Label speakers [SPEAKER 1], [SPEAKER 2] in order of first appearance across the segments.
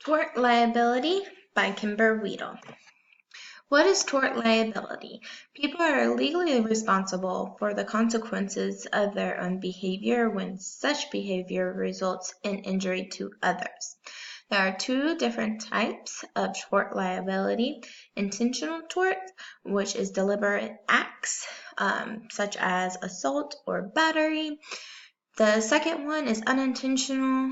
[SPEAKER 1] Tort Liability by Kimber Weedle. What is tort liability? People are legally responsible for the consequences of their own behavior when such behavior results in injury to others. There are two different types of tort liability: intentional tort, which is deliberate acts such as assault or battery. The second one is unintentional,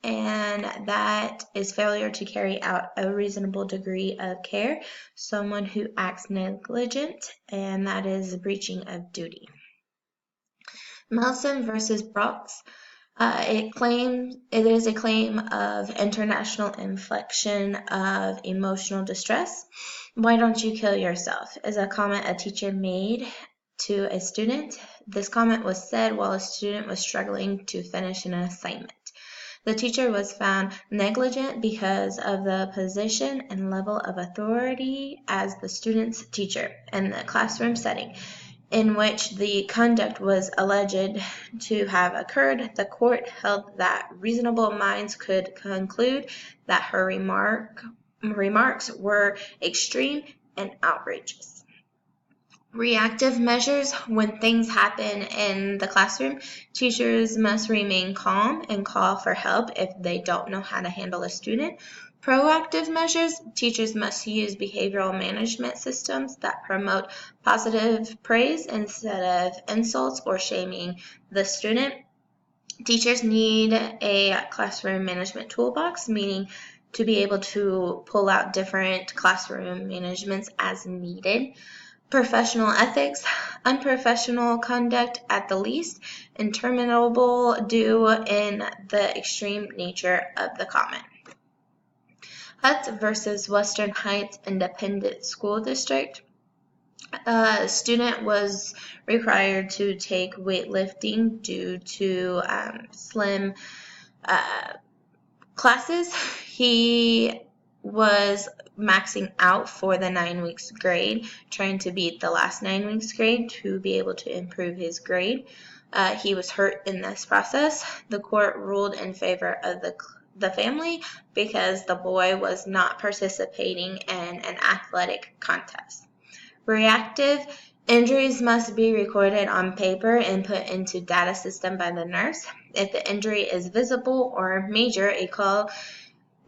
[SPEAKER 1] and that is failure to carry out a reasonable degree of care, someone who acts negligent, and that is breaching of duty. Melson versus Brooks. It is a claim of international infliction of emotional distress. Why don't you kill yourself? Is a comment a teacher made to a student. This comment was said while a student was struggling to finish an assignment. The teacher was found negligent because of the position and level of authority as the student's teacher in the classroom setting in which the conduct was alleged to have occurred. The court held that reasonable minds could conclude that her remarks were extreme and outrageous. Reactive measures. When things happen in the classroom, teachers must remain calm and call for help if they don't know how to handle a student. Proactive measures. Teachers must use behavioral management systems that promote positive praise instead of insults or shaming the student. Teachers need a classroom management toolbox, meaning to be able to pull out different classroom managements as needed. Professional ethics, unprofessional conduct at the least, interminable due in the extreme nature of the comment. Hutt versus Western Heights Independent School District. A student was required to take weightlifting due to slim classes. He was maxing out for the 9 weeks grade, trying to beat the last 9 weeks grade to be able to improve his grade. He was hurt in this process. The court ruled in favor of the family because the boy was not participating in an athletic contest. Reactive injuries must be recorded on paper and put into data system by the nurse. If the injury is visible or major, a call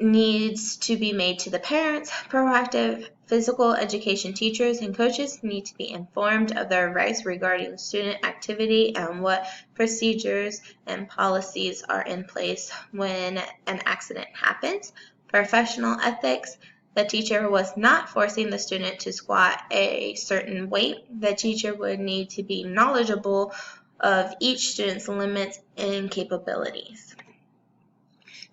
[SPEAKER 1] needs to be made to the parents. Proactive physical education teachers and coaches need to be informed of their rights regarding student activity and what procedures and policies are in place when an accident happens. Professional ethics. The teacher was not forcing the student to squat a certain weight. The teacher would need to be knowledgeable of each student's limits and capabilities.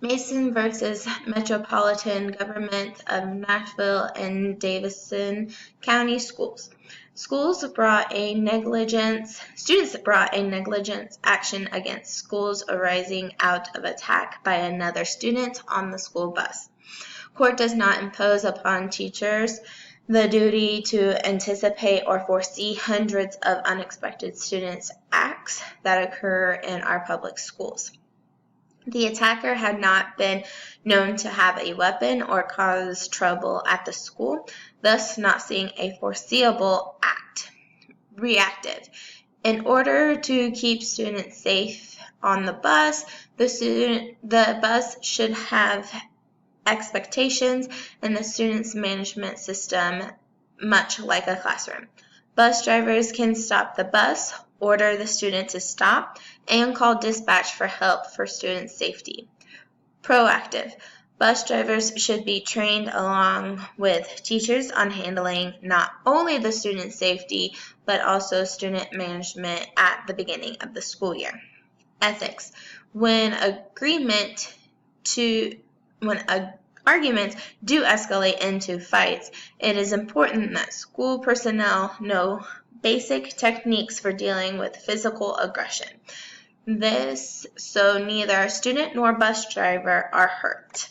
[SPEAKER 1] Mason versus Metropolitan Government of Nashville and Davidson County Schools. Students brought a negligence action against schools arising out of attack by another student on the school bus. Court does not impose upon teachers the duty to anticipate or foresee hundreds of unexpected students' acts that occur in our public schools. The attacker had not been known to have a weapon or cause trouble at the school, thus not seeing a foreseeable act. Reactive. In order to keep students safe on the bus, the bus should have expectations and the student's management system, much like a classroom. Bus drivers can stop the bus, order the student to stop, and call dispatch for help for student safety. Proactive. Bus drivers should be trained along with teachers on handling not only the student safety, but also student management at the beginning of the school year. Ethics. When arguments do escalate into fights, it is important that school personnel know basic techniques for dealing with physical aggression. This so neither student nor bus driver are hurt.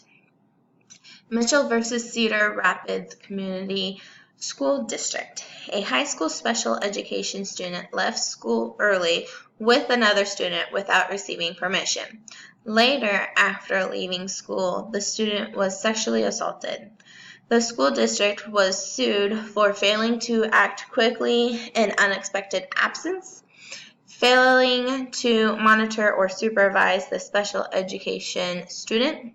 [SPEAKER 1] Mitchell versus Cedar Rapids Community School District. A high school special education student left school early with another student without receiving permission. Later, after leaving school, the student was sexually assaulted. The school district was sued for failing to act quickly in unexpected absence, failing to monitor or supervise the special education student.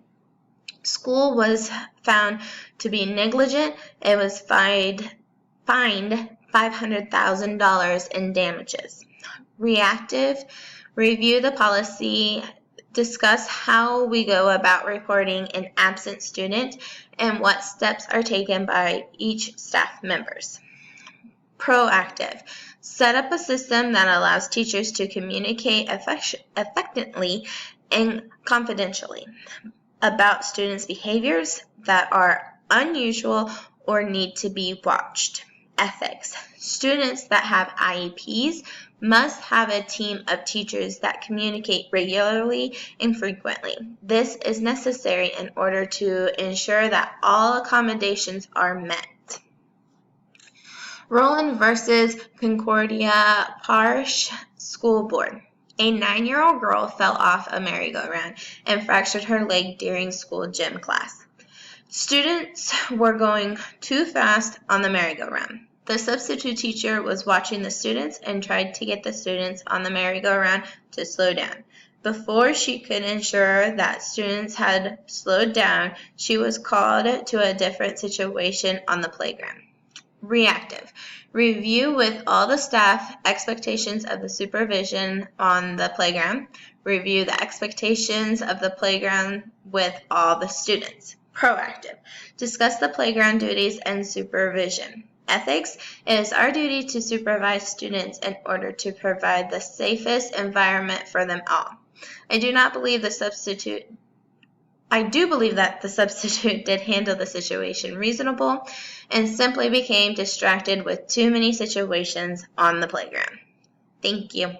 [SPEAKER 1] School was found to be negligent and was fined $500,000 in damages. Reactive, review the policy, discuss how we go about reporting an absent student and what steps are taken by each staff members. Proactive, set up a system that allows teachers to communicate effectively and confidentially about students' behaviors that are unusual or need to be watched. Ethics, students that have IEPs must have a team of teachers that communicate regularly and frequently. This is necessary in order to ensure that all accommodations are met. Rowland versus Concordia Parish School Board. A 9-year-old girl fell off a merry-go-round and fractured her leg during school gym class. Students were going too fast on the merry-go-round. The substitute teacher was watching the students and tried to get the students on the merry-go-round to slow down. Before she could ensure that students had slowed down, she was called to a different situation on the playground. Reactive, review with all the staff expectations of the supervision on the playground. Review the expectations of the playground with all the students. Proactive, discuss the playground duties and supervision. Ethics, it is our duty to supervise students in order to provide the safest environment for them all. I do believe that the substitute did handle the situation reasonable and simply became distracted with too many situations on the playground. Thank you.